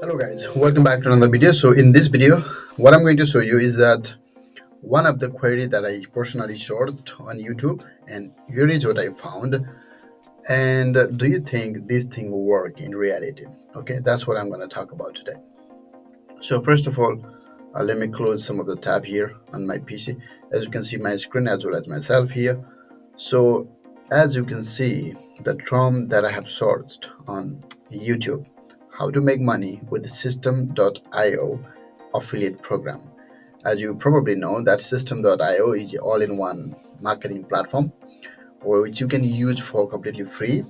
Hello guys, welcome back to another video. So in this video, what I'm going to show you is that one of the query that I personally searched on YouTube, and here is what I found. And do you think this thing will work in reality? Okay, that's what I'm going to talk about today. So first of all, let me close some of the tab here on my PC. As you can see my screen as well as myself here. So as you can see, the term that I have searched on YouTube, how to make money with System.io affiliate program. As you probably know, that System.io is an all-in-one marketing platform which you can use for completely free,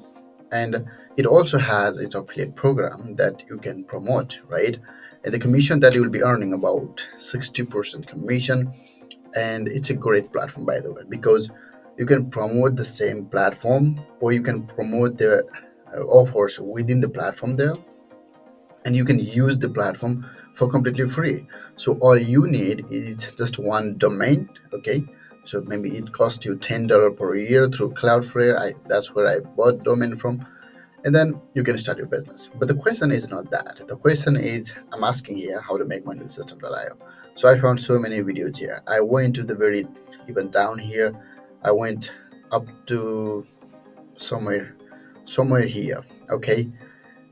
and it also has its affiliate program that you can promote, right? And the commission that you will be earning about 60% commission, and it's a great platform by the way, because you can promote the same platform or you can promote the offers within the platform there, and you can use the platform for completely free. So all you need is just one domain. Okay, so maybe it costs you $10 per year through Cloudflare. That's where I bought domain from, and then you can start your business. But the question is not that. The question is, I'm asking here how to make money with System.io. So I found so many videos here. I went to the very, even down here, I went up to somewhere here. Okay,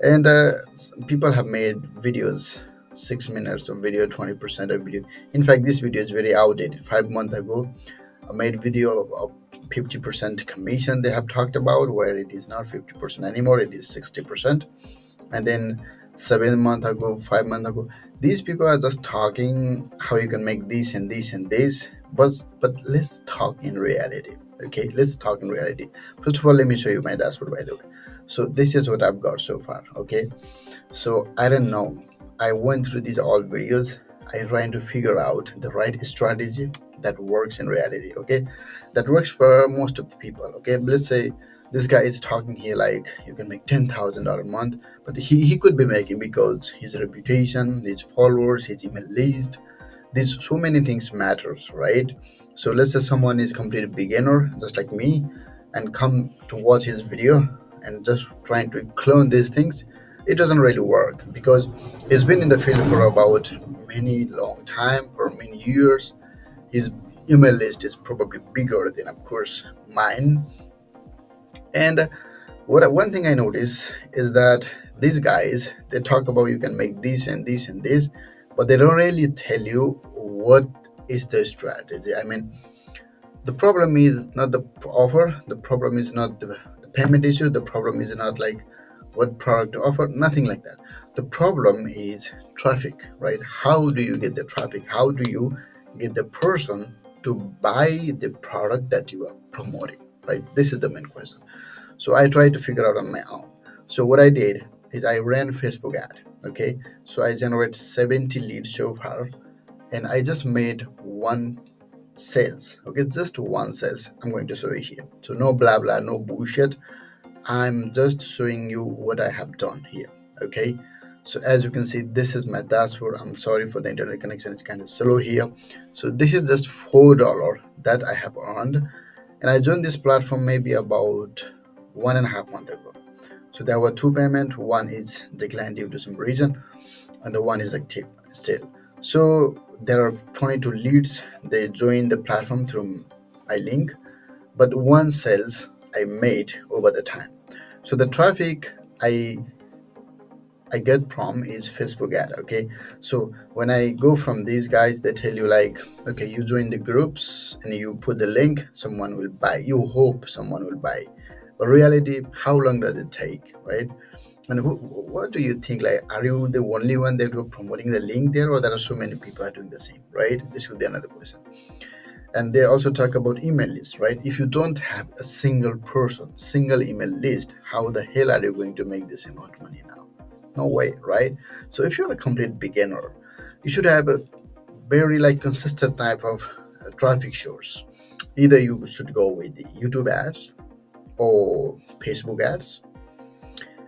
and people have made videos, 6 minutes of video, 20% of video. In fact, this video is very outdated. 5 months ago I made video of 50% commission they have talked about, where it is not 50% anymore, it is 60%. And then 7 months ago, 5 months ago, these people are just talking how you can make this and this and this, but let's talk in reality. Okay, let's talk in reality. First of all, let me show you my dashboard by the way. So this is what I've got so far. Okay, so I don't know, I went through these all videos. I trying to figure out the right strategy that works in reality. Okay, that works for most of the people. Okay, let's say this guy is talking here like you can make $10,000 a month, but he could be making because his reputation, his followers, his email list, these so many things matters, right? So let's say someone is complete beginner just like me and come to watch his video and just trying to clone these things. It doesn't really work because he's been in the field for about many long time, for many years. His email list is probably bigger than of course mine. And one thing I notice is that these guys, they talk about you can make this and this and this, but they don't really tell you what is the strategy. I mean, the problem is not the offer, the problem is not the payment issue, the problem is not like what product to offer, nothing like that. The problem is traffic, right? How do you get the traffic? How do you get the person to buy the product that you are promoting, right? This is the main question. So I tried to figure out on my own. So what I did is I ran Facebook ad. Okay, so I generated 70 leads so far, and I just made one sales. Okay, just one sales. I'm going to show you here. So no blah blah, no bullshit. I'm just showing you what I have done here. Okay, so as you can see, this is my dashboard. I'm sorry for the internet connection, it's kind of slow here. So this is just $4 that I have earned, and I joined this platform maybe about 1.5 months ago. So there were two payments. One is declined due to some reason, and the one is active still. So there are 22 leads. They joined the platform through my link, but one sales I made over the time. So the traffic I I get from is Facebook ad. Okay, so when I go from these guys, they tell you like, okay, you join the groups and you put the link, someone will buy. You hope someone will buy, but reality, how long does it take, right? And what do you think? Like, are you the only one that were promoting the link there, or there are so many people are doing the same, right? This would be another question. And they also talk about email list, right? If you don't have a single person, single email list, how the hell are you going to make this amount of money now? No way, right? So if you're a complete beginner, you should have a very like consistent type of traffic source. Either you should go with the YouTube ads or Facebook ads,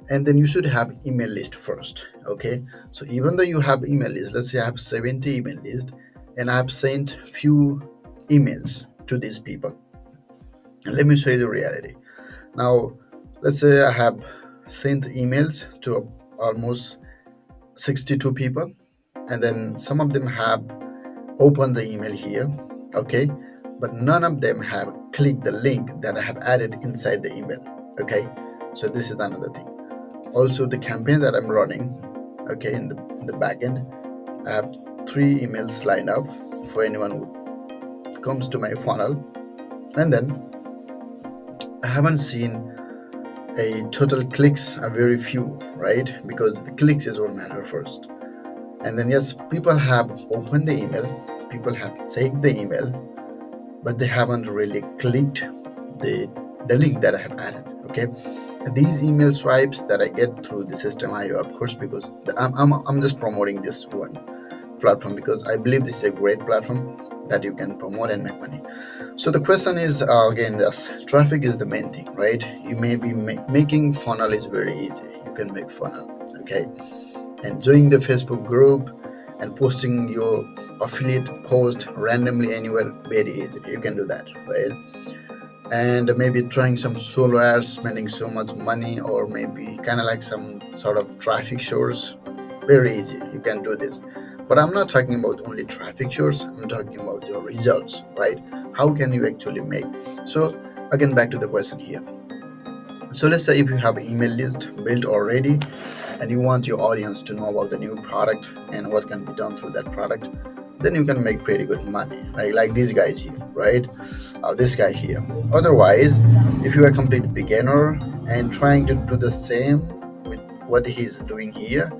and then you should have email list first. Okay, so even though you have email list, let's say I have 70 email list, and I have sent few emails to these people, and let me show you the reality. Now let's say I have sent emails to almost 62 people, and then some of them have opened the email here, okay, but none of them have clicked the link that I have added inside the email, okay. So this is another thing. Also, the campaign that I'm running, okay, in the back end, I have 3 emails lined up for anyone who comes to my funnel, and then I haven't seen a total clicks are very few, right? Because the clicks is what matter first. And then yes, people have opened the email, people have checked the email, but they haven't really clicked the the link that I have added. Okay, these email swipes that I get through the system IO, of course, because I'm just promoting this one platform because I believe this is a great platform that you can promote and make money. So the question is again, this traffic is the main thing, right? You may be making funnel is very easy. You can make funnel, okay, and join the Facebook group and posting your affiliate post randomly anywhere very easy. You can do that, right? And maybe trying some solo ads, spending so much money, or maybe kind of like some sort of traffic shows. Very easy. You can do this. But I'm not talking about only traffic shows. I'm talking about your results, right? How can you actually make? So again, back to the question here. So let's say if you have an email list built already and you want your audience to know about the new product and what can be done through that product, then you can make pretty good money, right? Like these guys here, right? This guy here. Otherwise, if you are a complete beginner and trying to do the same with what he's doing here,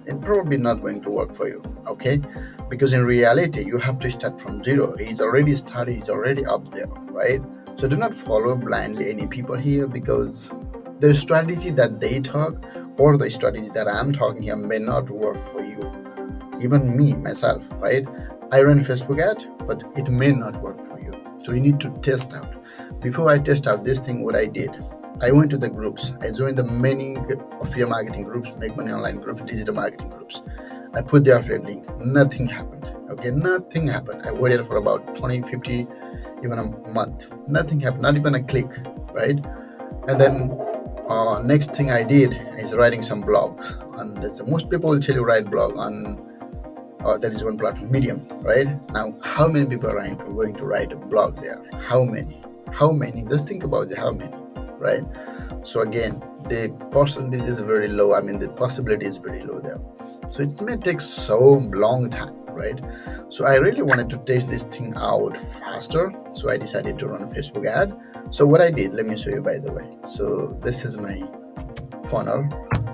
it's probably not going to work for you, okay? Because in reality, you have to start from zero. He's already started, he's already up there, right? So do not follow blindly any people here, because the strategy that they talk or the strategy that I'm talking here may not work for you. Even me myself, right? I run Facebook ad, but it may not work for you. So you need to test out. Before I test out this thing, what I did, I went to the groups. I joined the many affiliate marketing groups, Make Money Online groups, digital marketing groups. I put the affiliate link. Nothing happened. Okay, nothing happened. I waited for about 20, 50, even a month. Nothing happened. Not even a click, right? And then next thing I did is writing some blogs. And most people will tell you write blog on that is one platform, Medium, right? Now, how many people are going to write a blog there? How many? How many? Just think about it. How many, right? So again, the percentage is very low. I mean, the possibility is very low there. So it may take so long time, right? So I really wanted to test this thing out faster. So I decided to run a Facebook ad. So what I did, let me show you, by the way. So this is my funnel.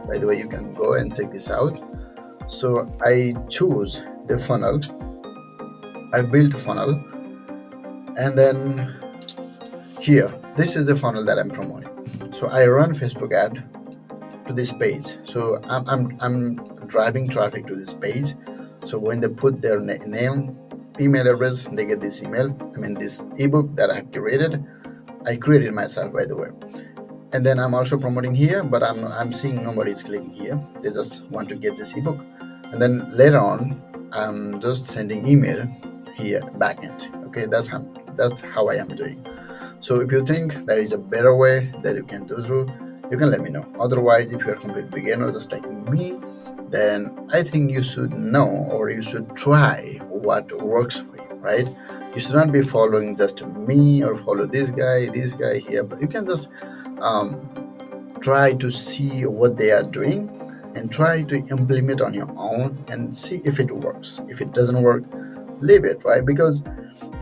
By the way, you can go and check this out. So I choose the funnel, I built funnel, and then here, this is the funnel that I'm promoting. So I run Facebook ad to this page. So I'm driving traffic to this page. So when they put their name, email address, they get this email. I mean, this ebook that I have created. I created myself, by the way. And then I'm also promoting here, but I'm seeing nobody's clicking here. They just want to get this ebook. And then later on, I'm just sending email here backend. Okay, that's how I am doing. So if you think there is a better way that you can do through, you can let me know. Otherwise, if you're a complete beginner just like me, then I think you should know, or you should try what works for you, right? You should not be following just me or follow this guy here, but you can just um, try to see what they are doing and try to implement on your own and see if it works. If it doesn't work, leave it, right? Because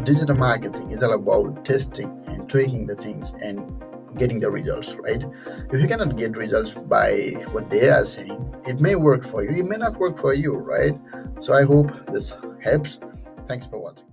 digital marketing is all about testing and tweaking the things and getting the results, right? If you cannot get results by what they are saying, it may work for you, it may not work for you, right? So I hope this helps. Thanks for watching.